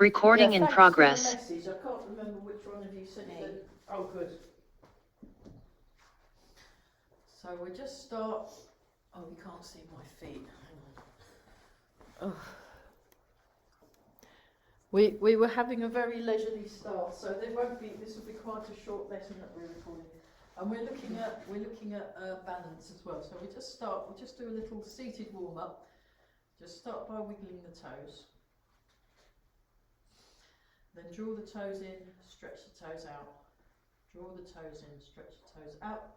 Recording in progress. Thanks for the message. I can't remember which one of you said that. Oh, good. So we just start. Oh, you can't see my feet. Hang on. Oh. We were having a very leisurely start, so there won't be. This will be quite a short lesson that we're recording, and we're looking at balance as well. So we just start. We'll just do a little seated warm up. Just start by wiggling the toes. Then draw the toes in, stretch the toes out. Draw the toes in, stretch the toes out.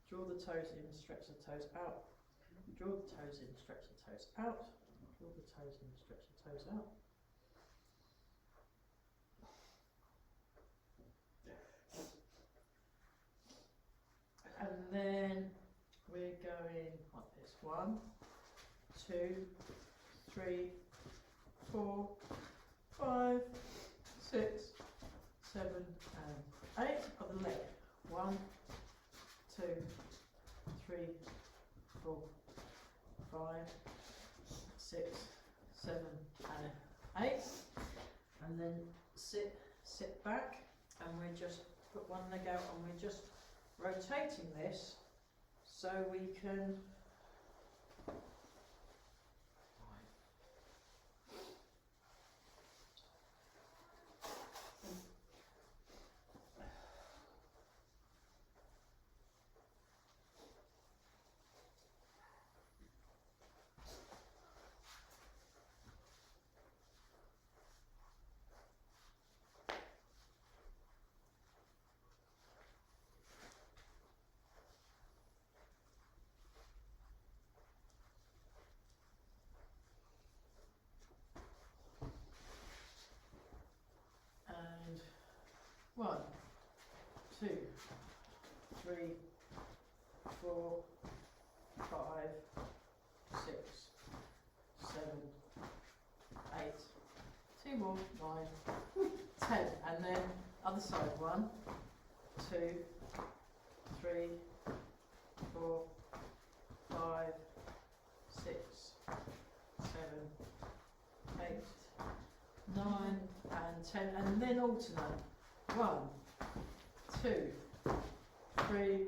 Draw the toes in, stretch the toes out. Draw the toes in, stretch the toes out. Draw the toes in, stretch the toes out. And then we're going like this. 1, 2, 3, 4, 5, 6, 7, and 8 of the leg. 1, 2, 3, 4, 5, 6, 7, and 8. And then sit back, and we just put one leg out, and we're just rotating this so we can and 1, 2, 3, 4, 5, 6, 7, 8. 2 more, 9, 10, and then other side. 1, 2, 3, 4, 5, 6, 7, 8, 9, and 10, and then alternate. 1, 2, 3,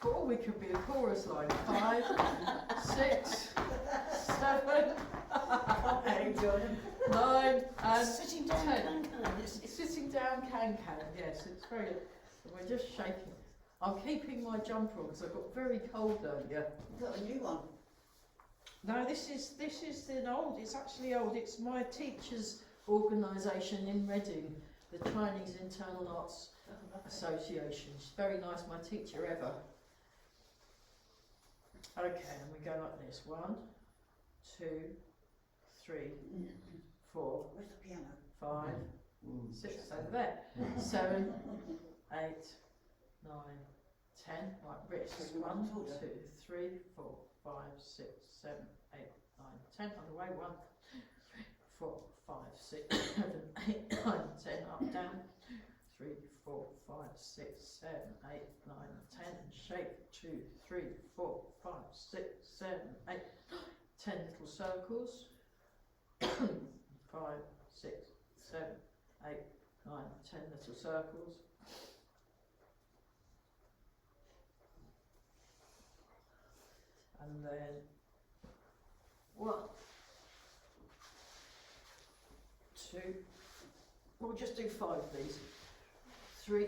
4. Oh, we could be a chorus line. 5, 6, 7, 8, 9, and Sitting down 10. can. Sitting down can. Yes, it's very. We're just shaking. I'm keeping my jumper on because I got very cold earlier. You've got a new one. No, this is an old. It's actually old. It's my teachers' organisation in Reading, the Chinese Internal Arts Association. She's very nice. My teacher ever. Okay, and we go like this. 1, 2, 3, 4, Where's the piano? 5, 6, over there. 7, 8, 9, 10. Like wrists. 1, 2, 3, 4, 5, 6, 7, 8, 9, 10. Other way. 1, 3, 4, 5, 6, 7, 8, 9, 10. Up, down. 3, 4, 5, 6, 7, 8, 9, 10. Shake. 2, 3, 4, 5, 6, 7, 8, 10 little circles. 5, 6, 7, 8, 9, 10 little circles. And then 1, 2. We'll just do 5, please. 3.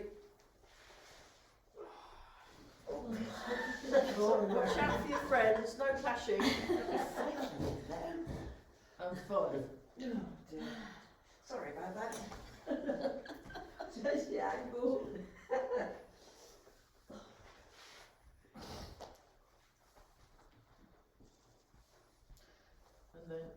Watch out for your friends, no clashing. And 5. Oh dear. Sorry about that. Just the angle. And then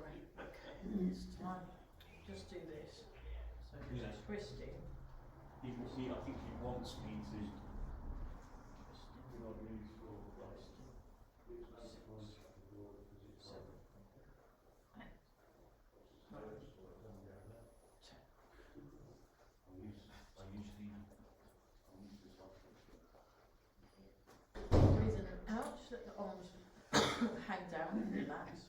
Great, okay, this time, just do this. So Yeah. just twisting, You can see, I think he wants me to. twisting, seven, eight, nine, 10. Breathe in and out, just let the arms hang down and relax.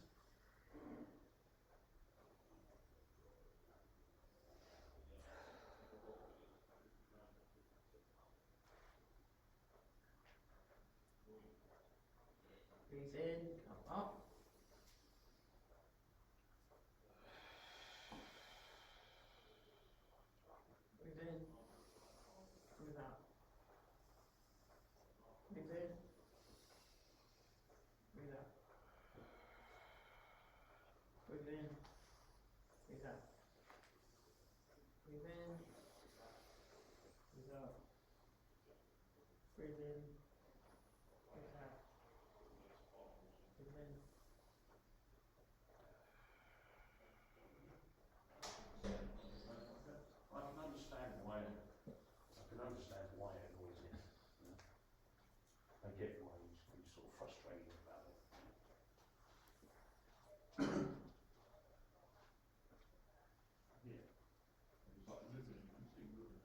Breathe in, come up. Breathe in, breathe out. Breathe in, breathe out. Breathe in, breathe out. Breathe in, breathe out. Breathe in, breathe out. Breathe in. I can understand why it annoys him. I get why he's sort of frustrated about it. Yeah. It's like living, you can see living.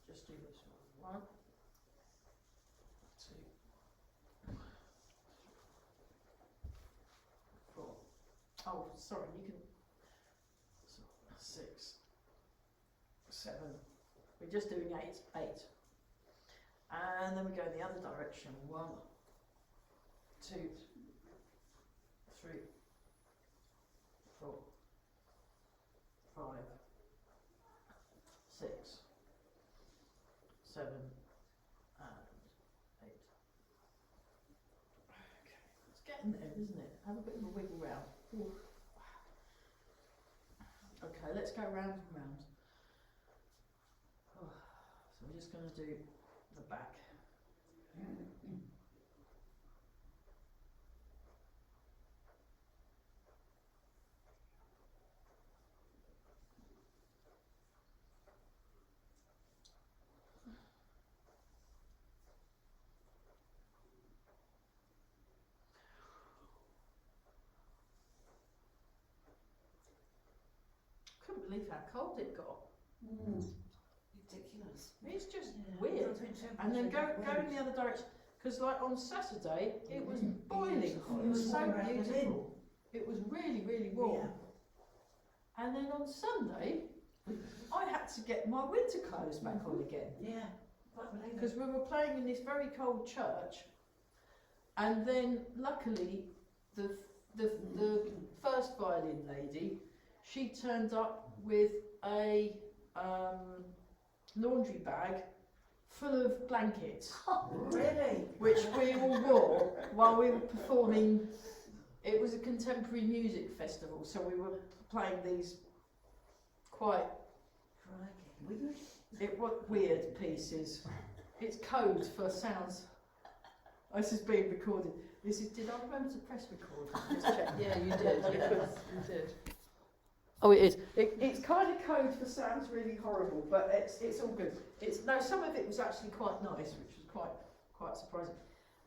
Just do this one. 1, 2, 4. Oh, sorry, you can. 6, 7. We're just doing 8, 8. And then we go the other direction. 1, 2, 3, 4, 5, 6, 7, and 8. Okay, it's getting there, isn't it? Have a bit of a wiggle round. Ooh. Okay, let's go round and round. Oh, so we're just going to do the back. Couldn't believe how cold it got. Ridiculous. It's just weird. And then go in the other direction, because like on Saturday it was boiling hot. It was so beautiful. It was really, really warm. And then on Sunday I had to get my winter clothes back on again. Yeah. Because we were playing in this very cold church, and then luckily the first violin lady, she turned up with a laundry bag full of blankets, Really? which we all wore while we were performing. It was a contemporary music festival, so we were playing these quite Weird. it was weird pieces. It's code for sounds. This is being recorded. This is. Did I remember to press record? Just check. Yeah, you did. You did. Oh, it is. It's kind of code for sounds really horrible, but it's all good. It's no. Some of it was actually quite nice, which was quite surprising.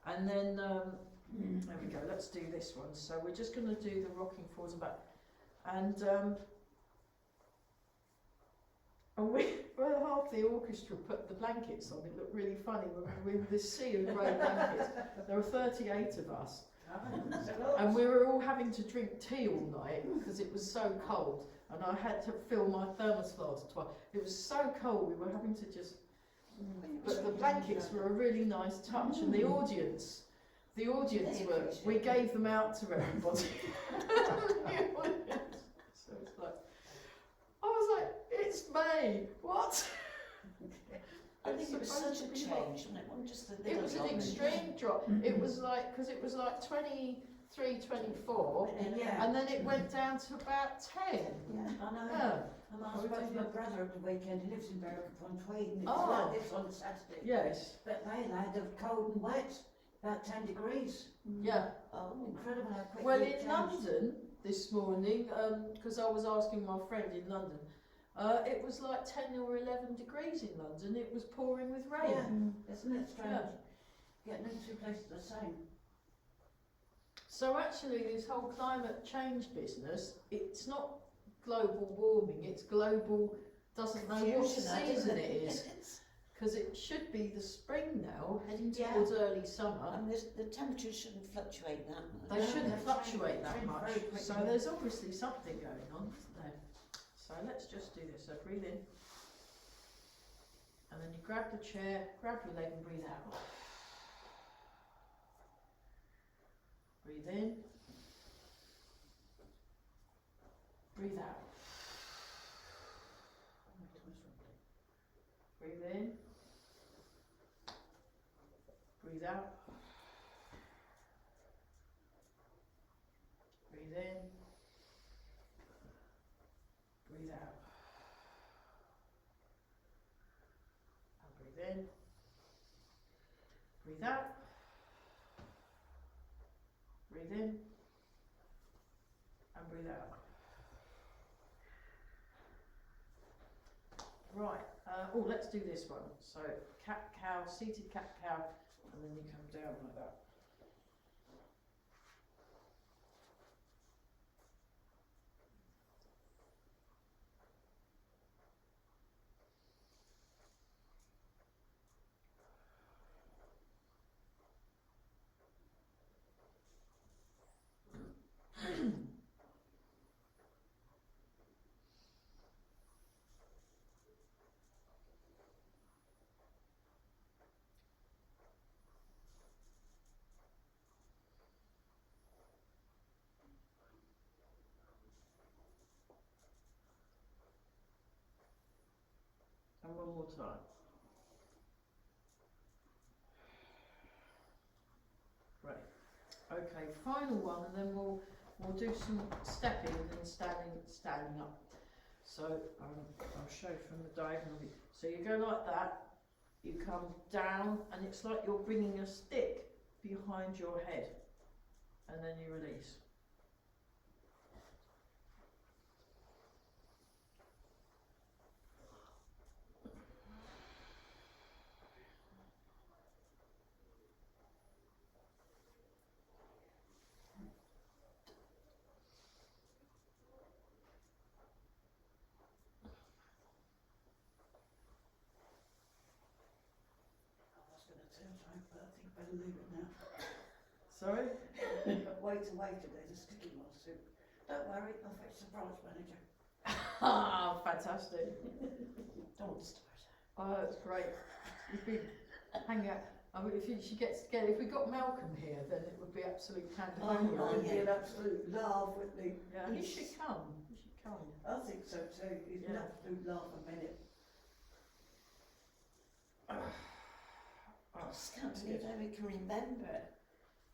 And then there we go. Let's do this one. So we're just going to do the rocking forwards and back, and we, well, half the orchestra put the blankets on. It looked really funny. We were this sea of grey blankets. There were 38 of us, and we were all having to drink tea all night because it was so cold. And I had to fill my thermos flask twice. It was so cold. We were having to just. But the blankets were a really nice touch, and the audience were. We gave them out to everybody. It's May. What? I think it was supposed such a to be hot. change, and it wasn't just the It little was an drop. extreme drop. It was like, because it was like 23, 24, Yeah. and then it went down to about 10. Yeah, I know. Yeah. And I Oh, spoke to did my you? brother at the weekend, he lives in Berwick-upon-Tweed, and it Oh. was like this on Saturday. Yes. But they had it cold and wet, about 10 degrees. Yeah. Oh, incredible how quickly Well, it in changed. London this morning, because I was asking my friend in London, it was like 10 or 11 degrees in London. It was pouring with rain. Yeah, isn't it strange? Yeah. Getting them two places the same. So actually, this whole climate change business, it's not global warming. It's global doesn't know what Confusion, season isn't it is. Because it should be the spring now, heading Yeah. towards early summer. And the temperatures shouldn't fluctuate that much. They No, shouldn't they fluctuate change- that change much. very quickly. So there's obviously something going on, isn't there? So let's just do this. So breathe in. And then you grab the chair, grab your leg and breathe out. Breathe in. Breathe out. Breathe in. Breathe out. Breathe in. Breathe out. And breathe in. Breathe out. Breathe in. And breathe out. Right, oh, let's do this one. So, cat cow, seated cat cow, and then you come down like that. And one more time. Right. Okay, final one, and then we'll do some stepping and then standing up. So I'll show from the diagonal view. So you go like that, you come down, and it's like you're bringing a stick behind your head, and then you release. I was going to turn time, but I think I better leave it now. Sorry? Wait away today, the sticky moss soup. Don't worry, I'll fetch the branch manager. Ah, fantastic. Don't start. Oh, that's great. You've been hanging out. I mean, if she gets together, if we got Malcolm here, then it would be absolute pandemonium. Oh, wouldn't he'd be it? an absolute laugh, wouldn't he? Yeah, he should come. He should come. I think so too. He's Yeah. an absolute laugh a minute. I just can't believe how we can remember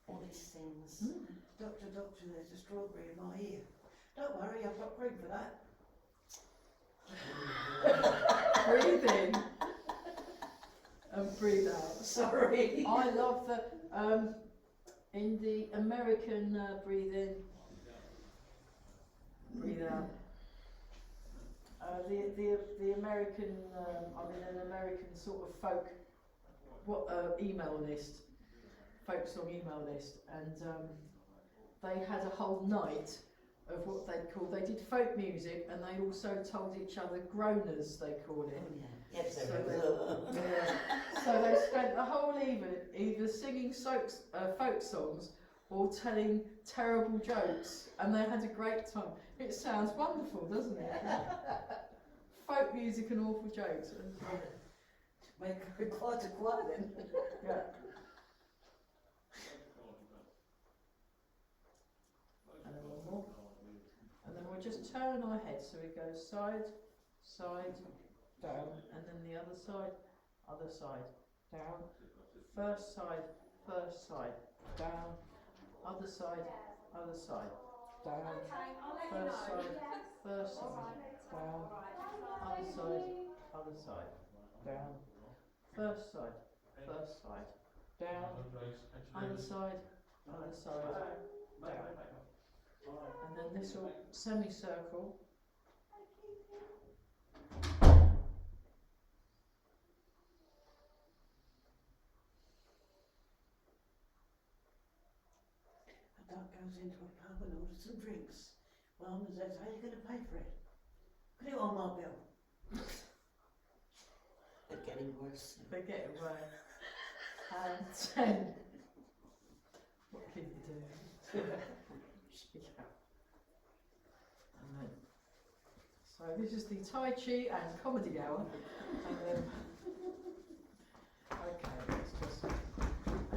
all these things. Doctor, there's a strawberry in my ear. Don't worry, I've got cream for that. Breathe in and breathe out. Sorry. I love the in the American breathe in, breathe out. The American I'm in an American sort of folk email list, folk song email list, and they had a whole night of what they did folk music, and they also told each other groaners, they call it. Oh, yeah. Yes, So there Yeah. So they spent the whole evening either singing folk songs or telling terrible jokes, and they had a great time. It sounds wonderful, doesn't it? Folk music and awful jokes. Make it quite a choir then. Yeah. And then one more. And then we'll just turn our head, so we go side, side, down, and then the other side, down, first side, down, other side, down, first side, down, other side, down, down, first side, down, other side, down. And then this will semicircle. A dog goes into a pub and orders some drinks. Barman says, how are you going to pay for it? Put it on my bill. They're getting worse. They get it right. And 10. What can you do? And then, so this is the Tai Chi and comedy hour. And then, okay, let's just and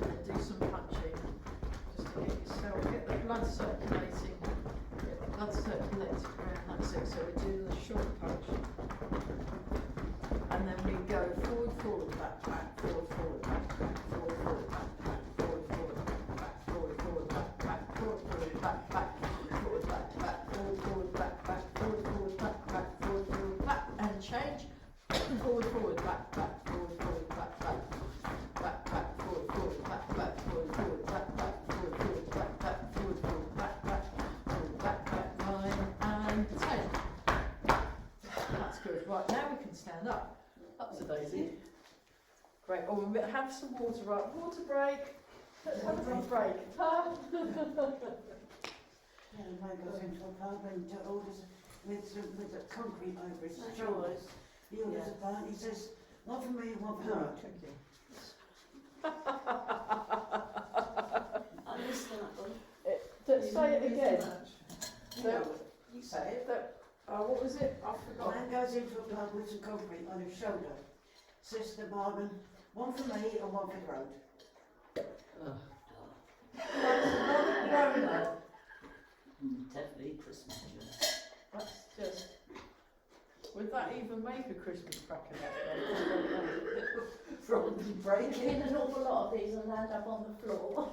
then do some punching. Just to get yourself, get the blood circulating. Get the blood circulating around, that's it. So we're doing the short punch. And then we go forward, forward, back, back, forward, forward, back, back, forward, forward, back, back, forward, forward, back, forward, forward, back, back, forward, forward, back, back, forward, back, back, forward, forward, back, back, forward, forward, back, back, forward, forward, back, and change. Forward, forward, back, back, forward, forward, back, back, back, back, forward, forward, back, back, forward, forward, back, back, forward, forward, back, back, forward, forward, back, back, forward, back, back, 9 and 10. That's good. Right, now we can stand up. Up to Daisy. Great. Oh, we'll have some water, right? Water break. Let's have a drink break. Yeah, the man goes into a pub and orders with a concrete over his shoulders. He orders a pint. He says, one for me and one for her. Thank you. I missed that one. Say it again. You say it. What was it? I A forgot. man goes into a pub with some concrete on his shoulder. Says to the barman, one for me and one for the road. Definitely Christmas tree. That's just. Would that even make a Christmas cracker? Probably breaking. Did an awful lot of these and land up on the floor.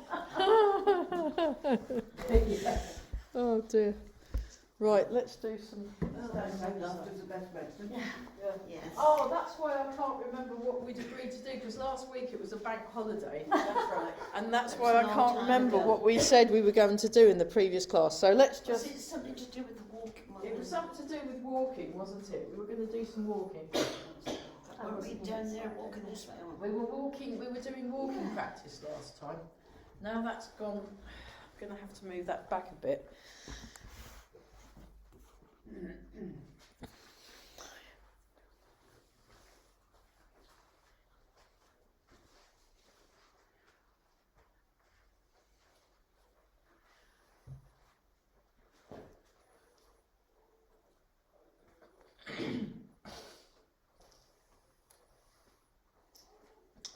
Yeah. Oh dear. Right, let's do some. Laughter's the best medicine. Yes. Oh, that's why I can't remember what we'd agreed to do, because last week it was a bank holiday. That's right. And that's That why was I a long can't time remember ago. what we said we were going to do in the previous class. So let's Was just. it something to do with the walking? It was something to do with walking, wasn't it? We were going to do some walking. Were we down there walking this way? We were doing walking practice last time. Now that's gone. I'm going to have to move that back a bit.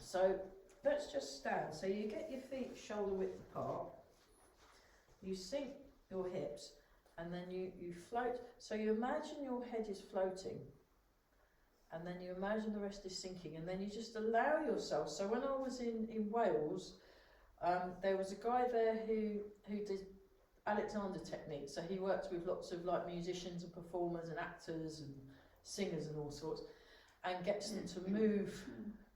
So let's just stand. So you get your feet shoulder width apart. You sink your hips and then you float. So you imagine your head is floating and then you imagine the rest is sinking and then you just allow yourself. So when I was in Wales, there was a guy there who did Alexander technique. So he worked with lots of like musicians and performers and actors and singers and all sorts and gets them to move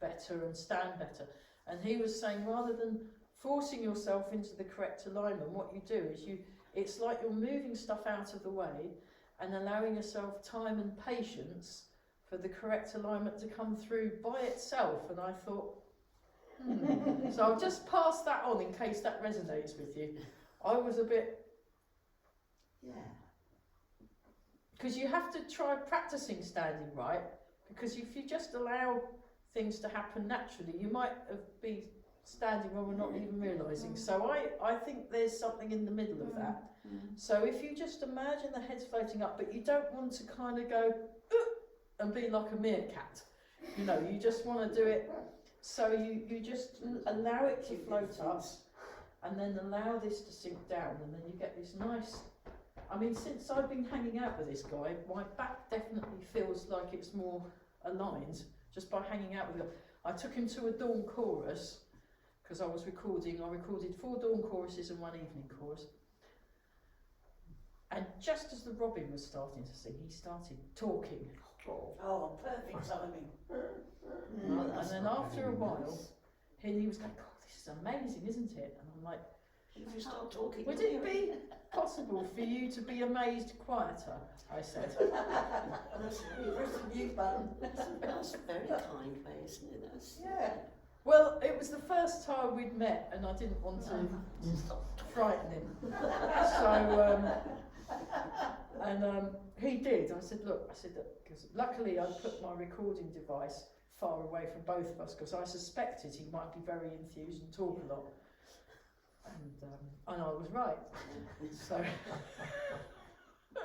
better and stand better. And he was saying rather than forcing yourself into the correct alignment, what you do is it's like you're moving stuff out of the way and allowing yourself time and patience for the correct alignment to come through by itself. And I thought, so I'll just pass that on in case that resonates with you. I was a bit, because you have to try practicing standing right, because if you just allow things to happen naturally, you might be standing wrong and not even realising. So I think there's something in the middle of that. So if you just imagine the head's floating up, but you don't want to kind of go and be like a meerkat, you know, you just want to do it. So you just allow it to float up and then allow this to sink down, and then you get this nice, I mean, since I've been hanging out with this guy, my back definitely feels like it's more aligned just by hanging out with him. I took him to a dawn chorus because I recorded 4 dawn choruses and 1 evening chorus. And just as the robin was starting to sing, he started talking. Oh, perfect timing. And then after a while, he was going, "God, this is amazing, isn't it?" And I'm like, If you start talking, "Would it be possible for you to be amazed quieter?" I said. That's a new button. That's a very kind way, isn't it? That's, Yeah. Well, it was the first time we'd met, and I didn't want to frighten him. So, he did. I said, "Look," because luckily I put my recording device far away from both of us, because I suspected he might be very enthused and talk a lot. And I was right. So,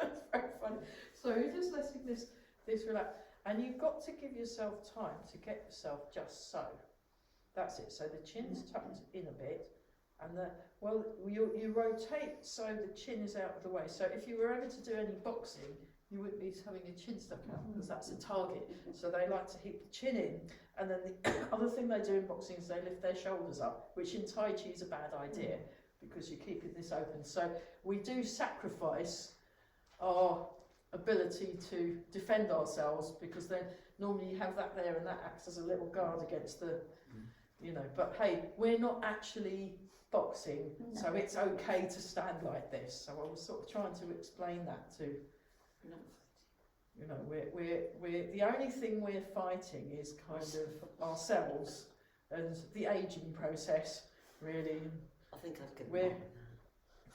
it's very funny. So you're just letting this relax. And you've got to give yourself time to get yourself just so. That's it. So the chin's tucked in a bit, and you rotate so the chin is out of the way. So if you were ever to do any boxing, you wouldn't be having your chin stuck out because that's a target. So they like to keep the chin in, and then the other thing they do in boxing is they lift their shoulders up, which in Tai Chi is a bad idea because you're keeping this open. So we do sacrifice our ability to defend ourselves, because then normally you have that there and that acts as a little guard against the, but hey, we're not actually boxing, so it's okay to stand like this. So I was sort of trying to explain that to, we're the only thing we're fighting is kind of ourselves and the aging process, really. I think I've given We're- up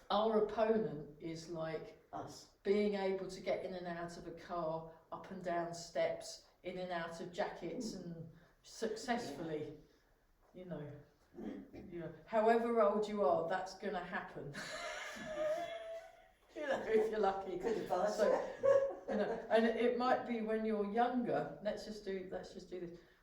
on Our opponent is like that. Us. being able to get in and out of a car, up and down steps, in and out of jackets, and successfully, however old you are, that's going to happen. If you're lucky. Good advice. So, and it might be when you're younger. Let's just do this.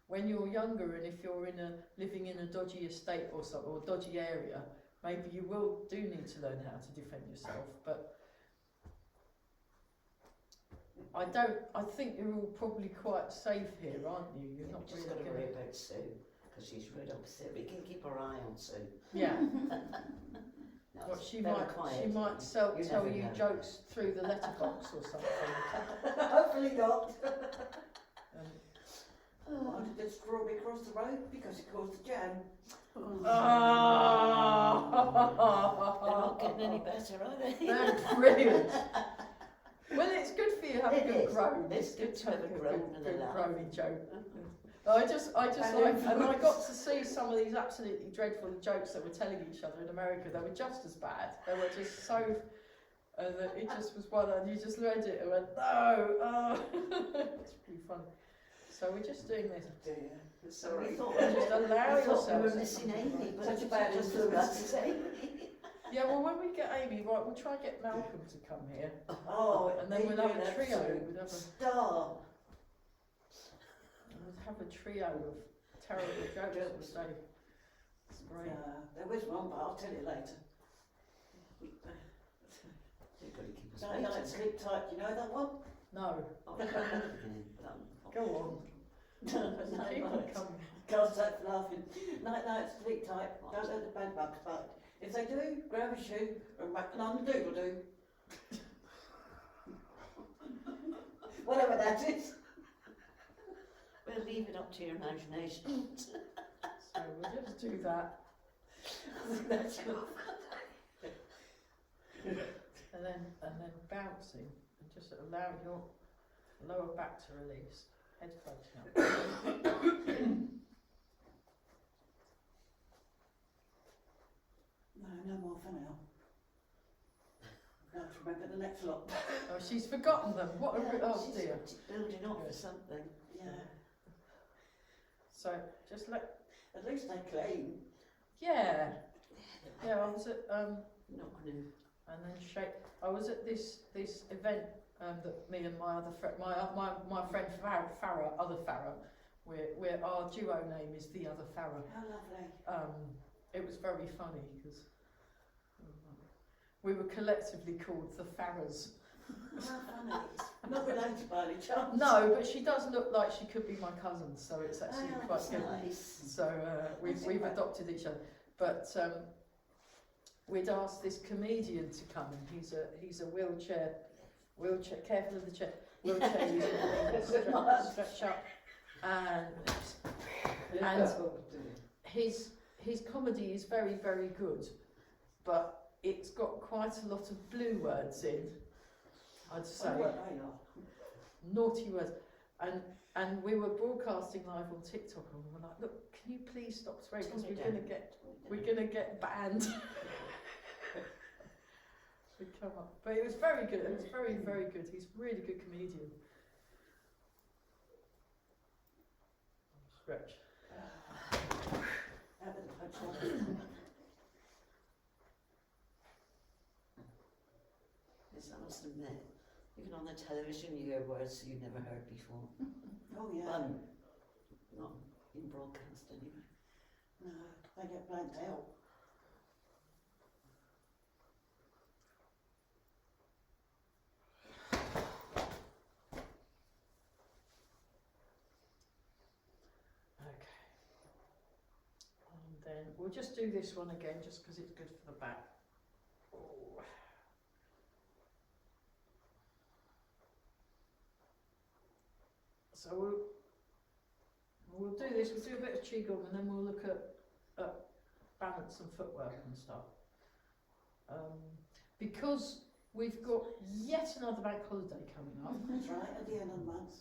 When you're younger, and if you're living in a dodgy estate or dodgy area, maybe you do need to learn how to defend yourself. But I think you're all probably quite safe here, aren't you? You're not Just really got to gonna- worry about Sue, because she's right opposite. We can keep our eye on Sue. Yeah. No, Well, it's she very might quiet. tell never you know. jokes through the letterbox or something. Hopefully not. Um, Why did the strawberry cross the road? Because it caused the jam. They're Oh. not getting any better, are they? They're brilliant. Well, it's good for you to have It a good is. groan. It's good to have a groan and a good laugh. groany joke. I just like, and I got to see some of these absolutely dreadful jokes that we're telling each other in America. They were just as bad. They were just so. It just was one, and you just read it and went, no, oh. It's pretty funny. So we're just doing this. Dear. Sorry. We thought Just allow we thought we yourselves. were missing Amy, but Such a bad just influence. as Amy. Yeah, well, when we get Amy, right, we'll try and get Malcolm to come here, Oh, and then we'll have a trio. We'll have a, Star. trio of terrible jokes and say, it's great. There was one, but I'll tell you later. You've got to keep us Night Night Sleep Tight, you know that one? No, Oh, go on. Keep on coming. Can't stop laughing. Night Night Sleep Tight, don't let the bed bugs bite. If they do, grab a shoe and whack them on the doodle-doo. Whatever that is. We'll leave it up to your imagination. So we'll just do that, That's and then bouncing, and just allow your lower back to release, head floating up. No more for now. I have to remember the next lot. Oh, she's forgotten them. What a oh She's dear. building up for something. Yeah. So just let. At least they clean. Yeah. Yeah, I was at Not going to. and then shake. I was at this event that me and my other friend, my friend Farah, other Farah, where our duo name is the other Farah. How lovely. It was very funny because we were collectively called the Farrers. How funny. Not related by any chance. No, but she does look like she could be my cousin, so it's actually Oh, quite that's good. nice. So we've That's we've all right. adopted each other. But we'd asked this comedian to come, and he's a wheelchair. Careful of the chair. Wheelchair user. Stretch up, and his comedy is very, very good, but it's got quite a lot of blue words in. I'd say naughty words, and we were broadcasting live on TikTok, and we were like, look, can you please stop swearing because we're gonna get banned. We come up, but it was very good. It was very, very good. He's a really good comedian. Stretch. Out with the punchline. Yes, I must admit, even on the television you hear words you never heard before. Oh yeah. Not in broadcast anyway. No, they get blanked out. Okay. And then we'll just do this one again, just because it's good for the back. Oh. So we'll do this. We'll do a bit of qigong, and then we'll look at balance and footwork and stuff. Because we've got yet another bank holiday coming up. That's right, at the end of the month.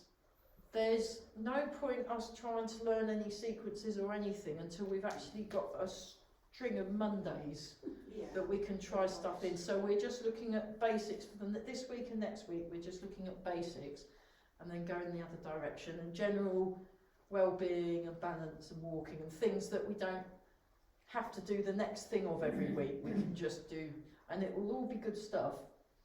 There's no point us trying to learn any sequences or anything until we've actually got a string of Mondays Yeah. that we can try stuff in. So we're just looking at basics for this week and next week. We're just looking at basics and then go in the other direction, and general well-being and balance and walking and things that we don't have to do the next thing of every week. We can just do, and it will all be good stuff.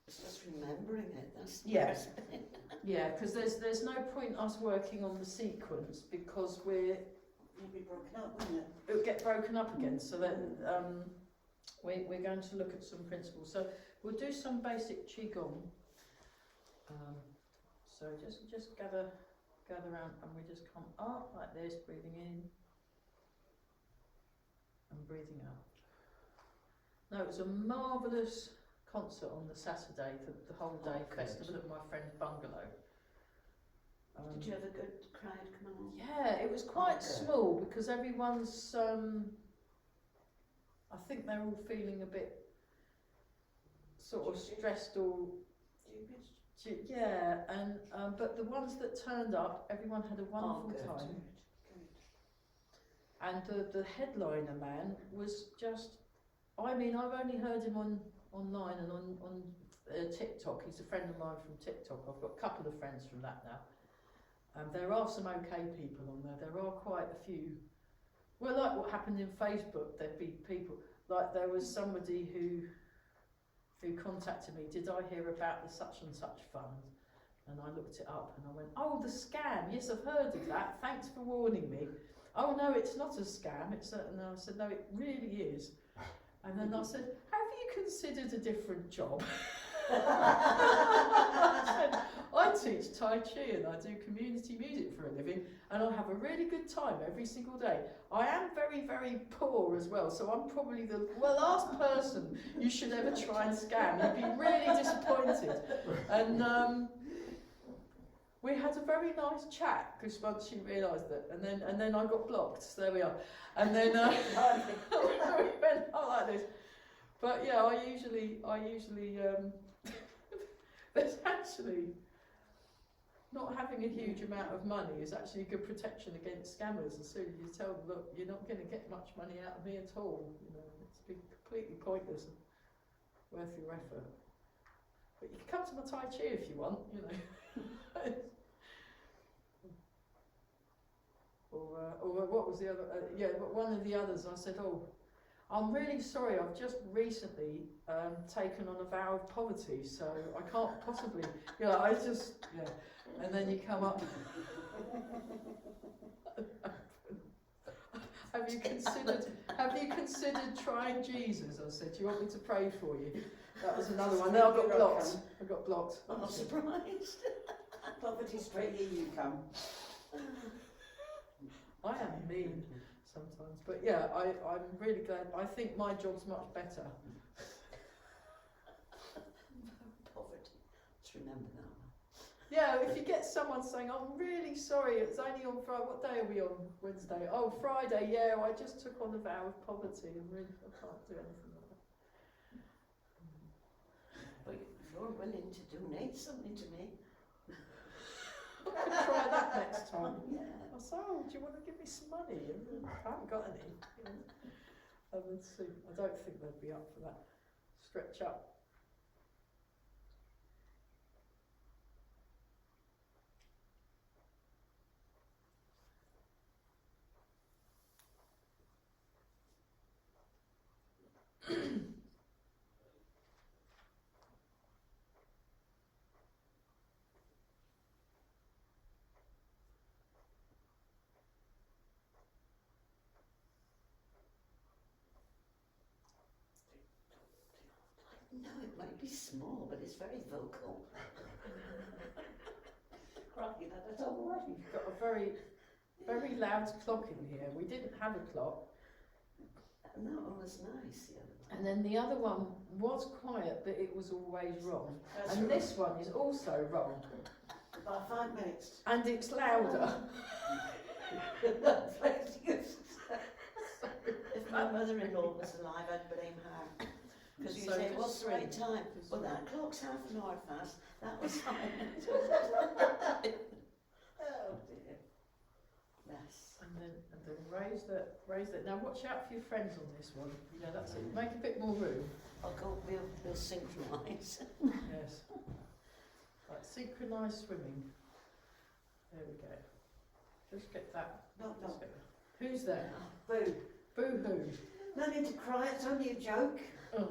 It's just remembering it, that's the Yeah. worst bit. Yeah, because there's no point us working on the sequence because It'll be broken up, wouldn't it? it'll get broken up again. So that we're going to look at some principles. So we'll do some basic qigong. So just gather around, and we just come up like this, breathing in and breathing out. Now, it was a marvellous concert on the Saturday, the whole day festival at my friend's bungalow. Did you have a good crowd come along? Yeah, it was quite Okay. small because everyone's. I think they're all feeling a bit sort of stressed or. Yeah, and but the ones that turned up, everyone had a wonderful good. time. Good. And the headliner man was just. I mean, I've only heard him online and on TikTok. He's a friend of mine from TikTok. I've got a couple of friends from that now. There are some okay people on there. There are quite a few. Well, like what happened in Facebook, there'd be people like there was somebody who contacted me. Did I hear about the such and such fund? And I looked it up and I went, oh, the scam. Yes, I've heard of that. Thanks for warning me. Oh no, it's not a scam. It's a, and I said, no, it really is. And then I said, have you considered a different job? I said, I teach Tai Chi and I do community music for a living, and I have a really good time every single day. I am very, very poor as well, so I'm probably the last person you should ever try and scam. You'd be really disappointed. And we had a very nice chat because once she realised that, and then I got blocked. So there we are. And then we went out like this. But yeah, I usually there's actually not having a huge amount of money is actually a good protection against scammers. As soon as you tell them, look, you're not going to get much money out of me at all. You know, it's been completely pointless and worth your effort. But you can come to my Tai Chi if you want, you know. Or what was the other? But one of the others, I said, oh, I'm really sorry, I've just recently taken on a vow of poverty, so I can't possibly, and then you come up, have you considered trying Jesus? I said, do you want me to pray for you? That was another one. Then I got blocked. I got blocked. I'm not surprised. Poverty Street, here you come. I am mean sometimes, but yeah, I'm really glad. I think my job's much better. Poverty. Just remember that one. Yeah, if you get someone saying, "I'm really sorry, it's only on Friday." What day are we on? Wednesday. Oh, Friday. Yeah, I just took on a vow of poverty, and really, I can't do anything like that. But if you're willing to donate something to me, I could try that next time. yeah. I said, "Oh, do you want to give me some money?" And I haven't got any. And let's see. I don't think they'd be up for that. Stretch up. No, it might be small, but it's very vocal. Crikey, that's all right. You've got a very, very loud clock in here. We didn't have a clock. And that one was nice, yeah. And then the other one was quiet, but it was always wrong. That's And right. this one is also wrong. By 5 minutes. And it's louder. If my mother-in-law was alive, I'd blame her. Because you So say, just what's the right swing. time? Just Well, swing. that clock's half an hour fast. That was fine. Oh dear. Yes. And then raise that. Now watch out for your friends on this one. You know, that's it. Make a bit more room. I'll go, we'll synchronise. Yes. Like synchronised swimming. There we go. Just get that. No, no. Just get that. Who's there? Boo. Boo hoo. No need to cry, it's only a joke. Oh,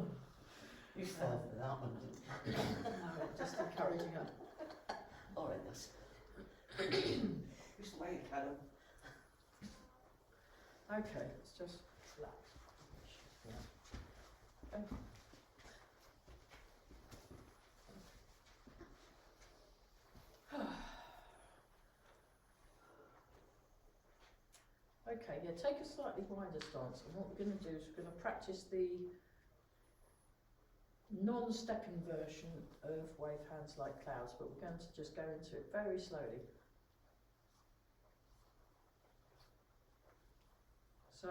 You fell for that one. no, just encouraging her. All right, that's Just the way you cut 'em. Okay, let's just relax. Okay, yeah, take a slightly wider stance, and what we're going to do is we're going to practice the non-stepping version of Wave Hands Like Clouds, but we're going to just go into it very slowly. So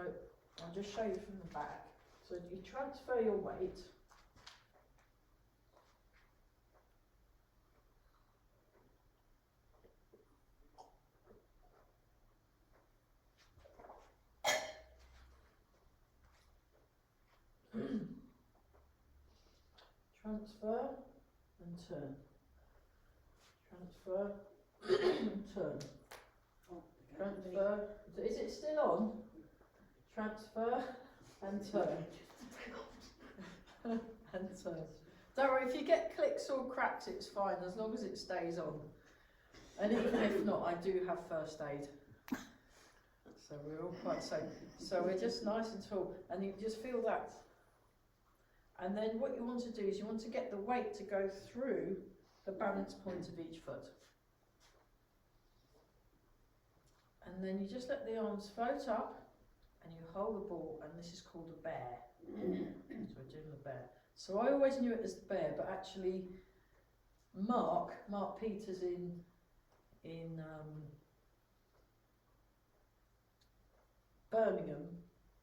I'll just show you from the back. So you transfer your weight. Transfer and turn. Transfer and turn. Oh, Transfer. Is it still on? Transfer and turn. And turn. Don't worry, if you get clicks or cracks, it's fine as long as it stays on. And even if not, I do have first aid. So we're all quite safe. So we're just nice and tall, and you just feel that. And then what you want to do is you want to get the weight to go through the balance point of each foot. And then you just let the arms float up and you hold the ball, and this is called a bear. So we're doing the bear. So I always knew it as the bear, but actually Mark Peters in Birmingham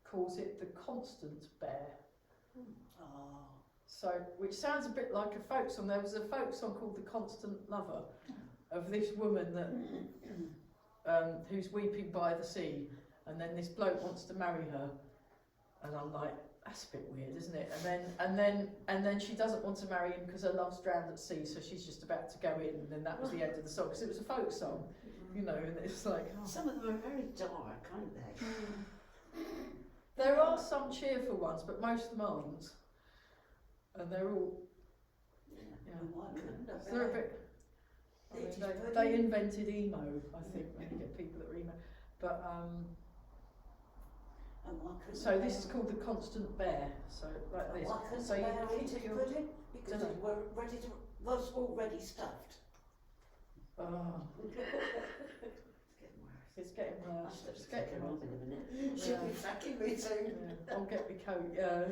calls it the constant bear. Oh. So, which sounds a bit like a folk song. There was a folk song called The Constant Lover, of this woman that who's weeping by the sea, and then this bloke wants to marry her, and I'm like, that's a bit weird, isn't it? And then she doesn't want to marry him because her love's drowned at sea, so she's just about to go in, and then that was the end of the song, because it was a folk song, you know, and it's like, oh. Some of them are very dark, aren't they? There are some cheerful ones, but most of them aren't, and they're all, yeah. So they're a bit. I mean, they invented emo, I think, when you get people that are emo. But so this is called the constant bear. So like this. So you keep your Because Dunno. it was already stuffed. Oh, It's getting worse. it's getting worse. It's I'll take getting her worse. on in a minute. She'll be fracking me soon. Yeah, I'll get my coat, yeah.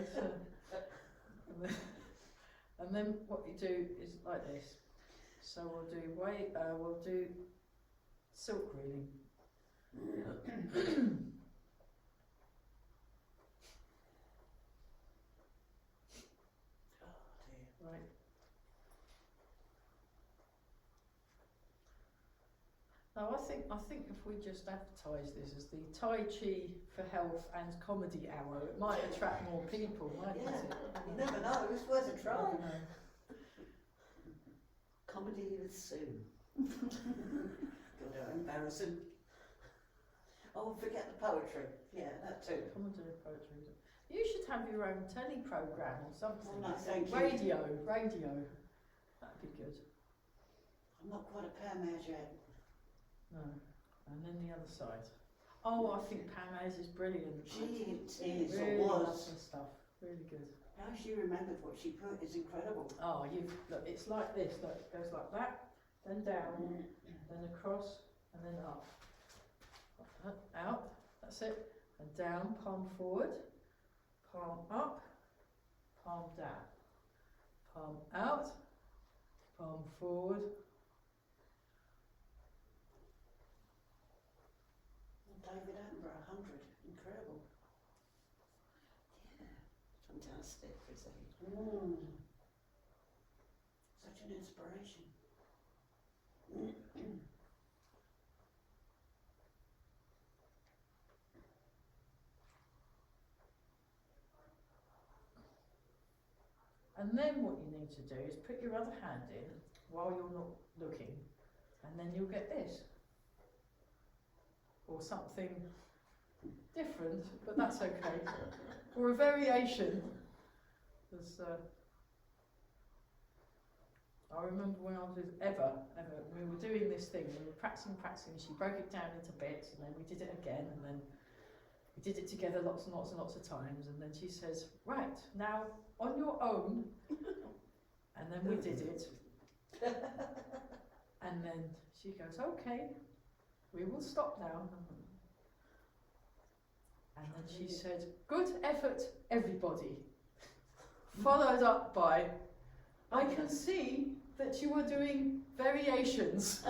And then what you do is like this. So we'll do silk reading. Right. Now I think if we just advertise this as the Tai Chi for Health and Comedy Hour, it might attract more people, mightn't Yeah. it? You never know, it's worth a I try. don't know. Comedy with Sue. God, how embarrassing. Oh, forget the poetry. Yeah, that too. Comedy and poetry. You should have your own telly programme or something. Oh, no, thank you. Radio. That'd be good. I'm not quite a Pam as yet. No. And then the other side. Oh, I think Pam Ayres is brilliant. She is, really or loves was. her stuff. Really good. How she remembered what she put is incredible. Oh, look, it's like this. Look, it goes like that, then down, then across, and then up. Out. That's it. And down, palm forward, palm up, palm down, palm out, palm forward. David Attenborough, 100. Incredible. Yeah, fantastic for his age. Such an inspiration. And then what you need to do is put your other hand in while you're not looking, and then you'll get this. Or something different, but that's okay. Or a variation. There's, I remember when I was with Eva, we were doing this thing, we were practicing, she broke it down into bits, and then we did it again, and then we did it together lots and lots of times, and then she says, right, now on your own, and then we did it, and then she goes, okay, we will stop now. And then she said, good effort, everybody. Followed up by, I can see that you are doing variations.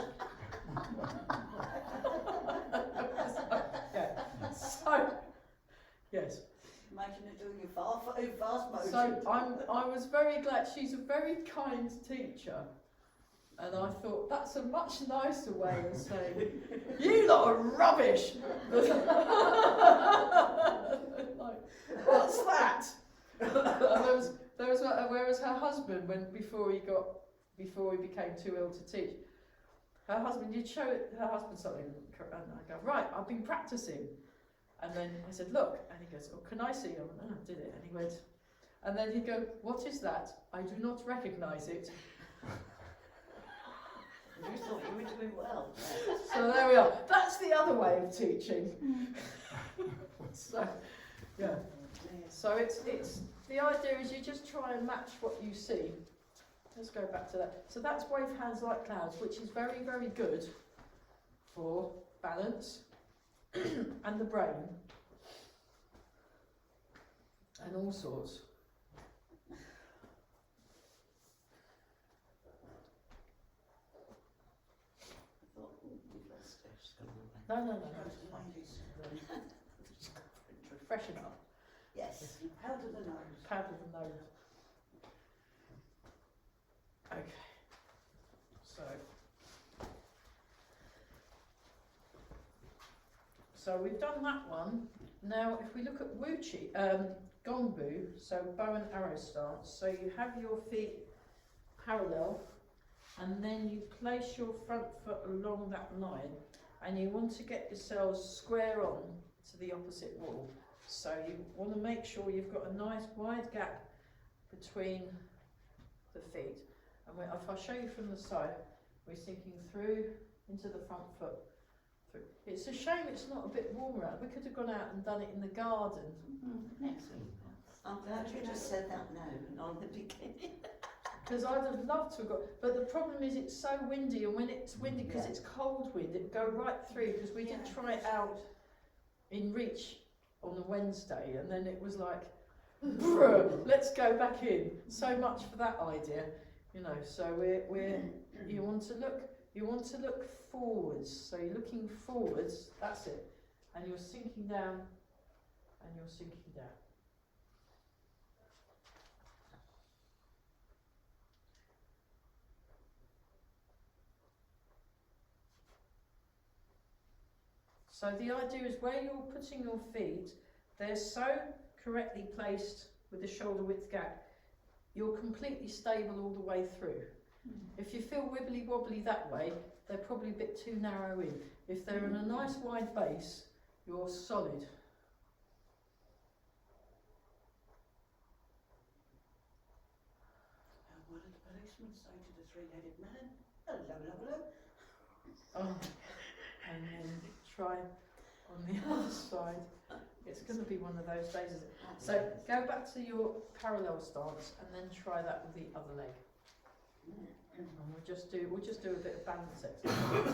Yeah. So, yes. Imagine her doing a fast motion. So I was very glad. She's a very kind teacher. And I thought, that's a much nicer way of saying, you lot are rubbish! Like, what's that? Whereas her husband, before he became too ill to teach, her husband, you'd show her husband something, and I go, right, I've been practicing. And then I said, look, and he goes, oh, can I see? I went, oh, I did it. And he went, and then he'd go, what is that? I do not recognise it. You thought you were doing well. So there we are. That's the other way of teaching. So, yeah. So it's the idea is you just try and match what you see. Let's go back to that. So that's wave hands like clouds, which is very, very good for balance and the brain and all sorts. No. Freshen up. Yes. Powder the nose. Powder the nose. Okay. So we've done that one. Now, if we look at Wuchi, Gongbu, so bow and arrow stance. So you have your feet parallel, and then you place your front foot along that line, and you want to get yourselves square on to the opposite wall. So you want to make sure you've got a nice wide gap between the feet. And if I show you from the side, we're sinking through into the front foot. Through. It's a shame it's not a bit warmer out. We could have gone out and done it in the garden. Next week. I'm glad you just said that now, not in the beginning. because I'd have loved to have got, but the problem is it's so windy, and when it's windy, because it's cold wind, it would go right through, because we did try it out in Reach on the Wednesday, and then it was like, let's go back in. So much for that idea, you know. So we're you want to look forwards. So you're looking forwards. That's it, and you're sinking down, and you're sinking down. So the idea is where you're putting your feet, they're so correctly placed with the shoulder width gap, you're completely stable all the way through. If you feel wibbly wobbly that way, they're probably a bit too narrow in. If they're in a nice wide base, you're solid. What did the policeman say to the three-headed man? Hello, hello, hello. Oh, and then try on the other side. It's going to be one of those days, isn't it? So go back to your parallel stance and then try that with the other leg. And we'll just do a bit of balance exercise.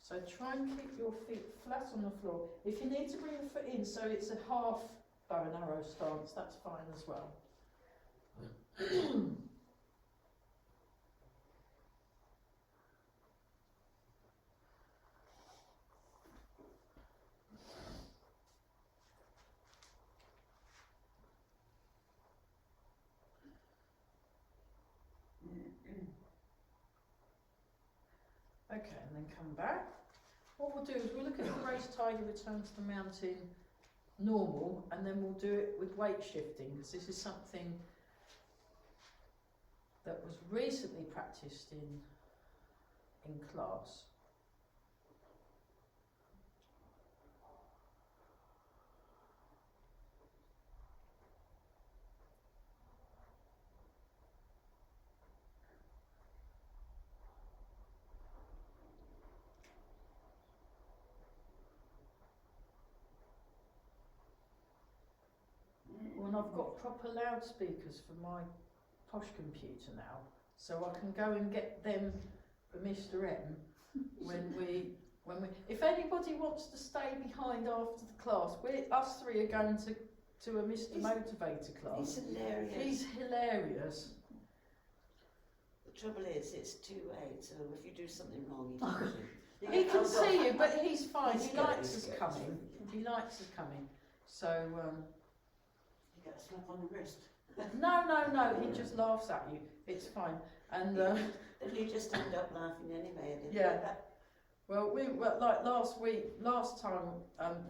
So try and keep your feet flat on the floor. If you need to bring the foot in so it's a half bow and arrow stance, that's fine as well. Okay, and then come back. What we'll do is we'll look at the race tiger return to the mountain normal, and then we'll do it with weight shifting, because this is something that was recently practiced in class. And I've got proper loudspeakers for my posh computer now, so I can go and get them for Mr. M when we if anybody wants to stay behind after the class, us three are going to a Mr. Motivator class. He's hilarious. He's hilarious. The trouble is, it's too late, so if you do something wrong, he tells you. He can see you, but he's fine. He's He good, likes he's us good. coming. He likes us coming. So You get a slap on the wrist. no. He just laughs at you. It's fine. And Then you just end up laughing anyway. yeah. Well, like last time.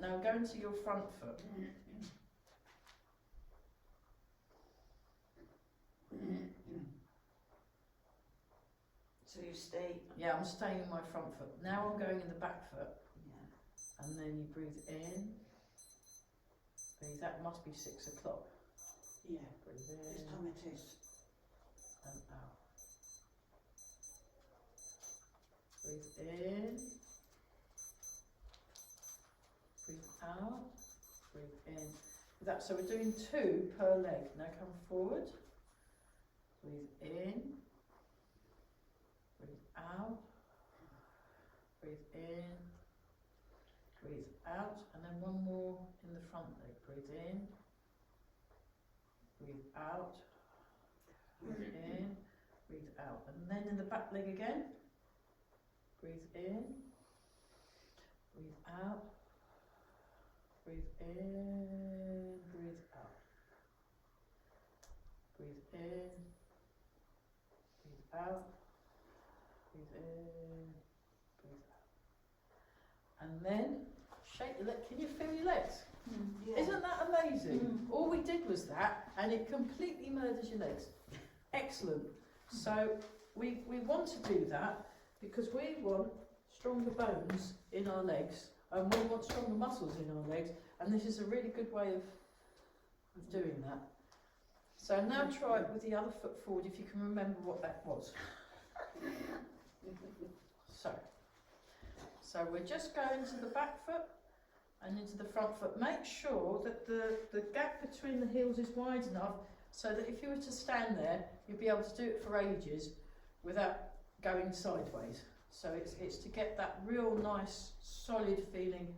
Now go into your front foot. So you stay. Yeah, I'm staying in my front foot. Now I'm going in the back foot, Yeah. and then you breathe in. Breathe out. Must be 6 o'clock. Yeah, Breathe this in time it is. and out. Breathe in. Breathe out. Breathe in. That. So we're doing 2 per leg. Now come forward. Breathe in. Breathe out. Breathe in. Breathe out. And then one more in the front leg. Breathe in. Breathe out. Breathe in. Breathe out. And then in the back leg again. Breathe in. Breathe out. Breathe in. Breathe out. Breathe in. Breathe out. Breathe in. Breathe out. And then shake your leg. Can you feel your legs? Yeah. Isn't that amazing? All we did was that, and it completely murders your legs. Excellent. So we want to do that because we want stronger bones in our legs, and we want stronger muscles in our legs, and this is a really good way of doing that. So now try it with the other foot forward if you can remember what that was. So we're just going to the back foot and into the front foot. Make sure that the gap between the heels is wide enough so that if you were to stand there, you'd be able to do it for ages without going sideways. So it's to get that real nice solid feeling,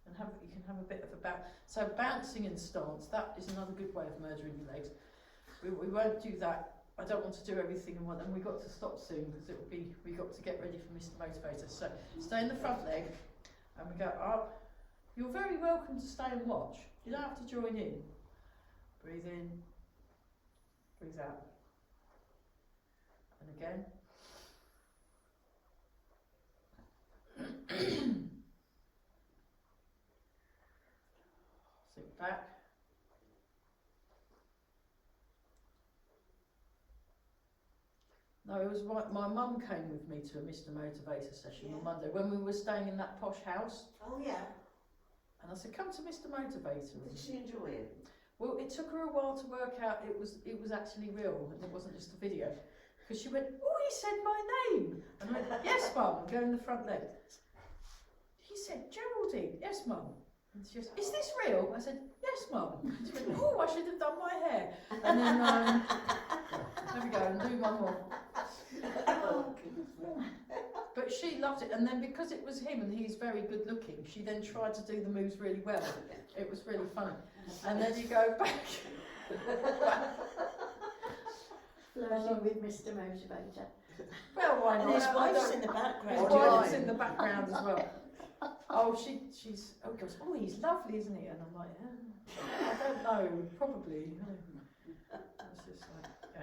and you can have a bit of a bounce. So bouncing in stance, that is another good way of murdering your legs. We won't do that. I don't want to do everything in one, and we've got to stop soon because we've got to get ready for Mr. Motivator. So stay in the front leg and we go up. You're very welcome to stay and watch. You don't have to join in. Breathe in, breathe out. And again. Sit back. No, it was my mum came with me to a Mr. Motivator session on Monday when we were staying in that posh house. Oh yeah. And I said, come to Mr. Motivator. Did she enjoy it? Well, it took her a while to work out it was actually real and it wasn't just a video. Because she went, oh, he said my name. And I went, yes, mum, go in the front leg. He said, Geraldine, yes, mum. And she goes, is this real? I said, yes, mum. She went, oh, I should have done my hair. And then, there we go, and do one more. Oh, goodness me. But she loved it, and then because it was him and he's very good looking, she then tried to do the moves really well. It was really funny. And then you go back. Flirting with Mr. Motivator. Well, why And not? his I wife's don't- in the background. His wife's in the background as well. Oh, she's, oh, goes, oh, he's lovely, isn't he? And I'm like, I don't know, probably. It's just like, yeah.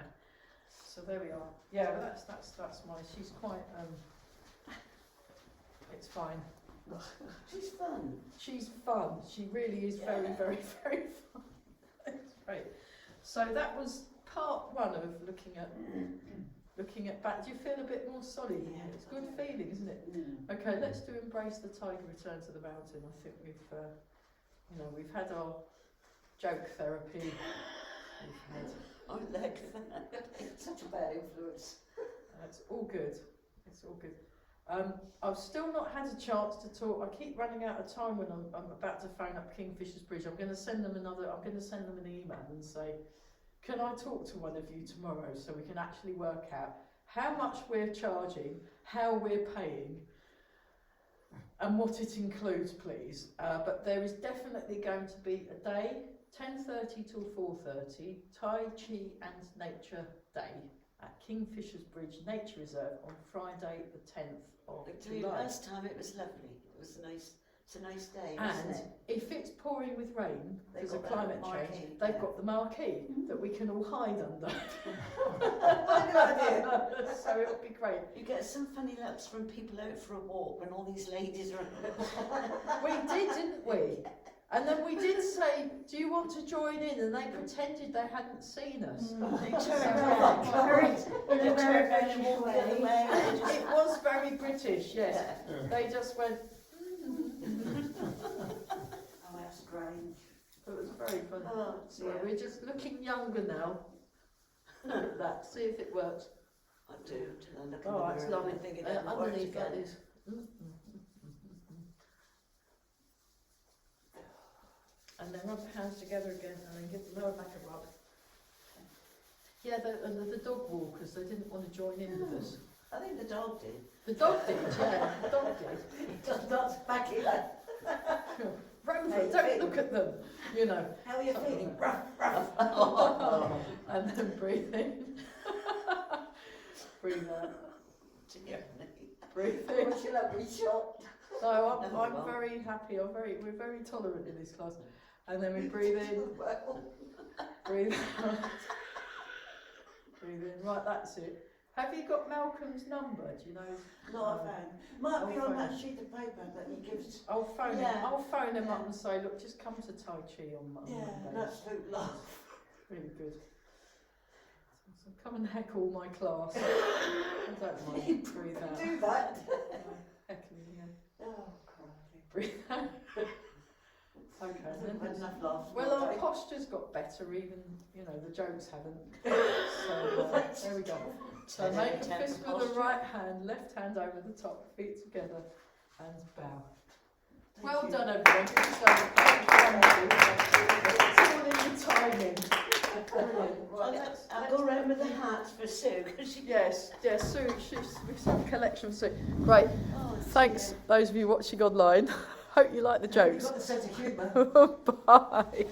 So there we are. Yeah, but that's my, she's quite, it's fine. She's fun. She's fun. She really is very, Yeah. very, very fun. It's great. So that was part one of looking at back. Do you feel a bit more solid? Yeah. It's a good feeling, isn't it? Okay, let's do Embrace the Tiger, Return to the Mountain. I think we've had our joke therapy. We've had, I like that. It's such a bad influence. it's all good. It's all good. I've still not had a chance to talk. I keep running out of time when I'm about to phone up Kingfisher's Bridge. I'm going to send them an email and say, can I talk to one of you tomorrow so we can actually work out how much we're charging, how we're paying, and what it includes, please. But there is definitely going to be a day, 10:30 till 4:30, Tai Chi and Nature Day at Kingfisher's Bridge Nature Reserve on Friday the 10th of Actually, July. last time it was lovely. It was nice. It's a nice day, And isn't it? if it's pouring with rain, They've because of got that climate marquee, change, they've yeah. got the marquee that we can all hide under. Good idea. So it'll be great. You get some funny looks from people out for a walk when all these ladies are. We did, didn't we? And then we did say, do you want to join in? And they pretended they hadn't seen us. They So- turn around. In a very British walk the other way. way. and just- It was very British, yes. They just went, Oh, that's strange. it was very funny. Oh, So dear. we're just looking younger now. Look at that, see if it works. I do. Till I look in Oh, the that's mirror lovely. and I think it doesn't work Underneath that again. is. And then rub the hands together again and then give the lower back a rub. Yeah, the dog walkers, they didn't want to join in with us. I think the dog did. The dog did, yeah, the dog did. That's back in. Rover, Hey, don't Finn. look at them, you know. How are you feeling? Ruff, ruff. And then breathe in. Breathe out. Dear me. Breathe in. What's your lovely shot? So I'm well. very happy. We're very tolerant in this class. And then we breathe in, Well, breathe out, breathe in. Right, that's it. Have you got Malcolm's number? Do you know? No, I found. Might be Oh, on fine. that sheet of paper that he gives. I'll phone him. Yeah. I'll phone him up Yeah. and say, look, just come to Tai Chi on Monday. Yeah, an absolute love. Really good. So come and heckle my class. I don't mind. Breathe out. Do that. Heckling, yeah. Oh, crikey. Breathe out. Okay. I and think then we've had enough laughs. well, our today. posture's got better, even, you know, the jokes haven't. So, there we go. So 10 make out a of 10 fist for with the posture. right hand, left hand over the top, feet together, and bow. Well done, everyone. So, it's all in the timing. I'll go round with the hats for Sue, because she... Yes, Sue, we've got a collection for Sue. Great. Oh, Thanks, those of you watching online. Hope you like the You've jokes. got the sense of humour. Bye.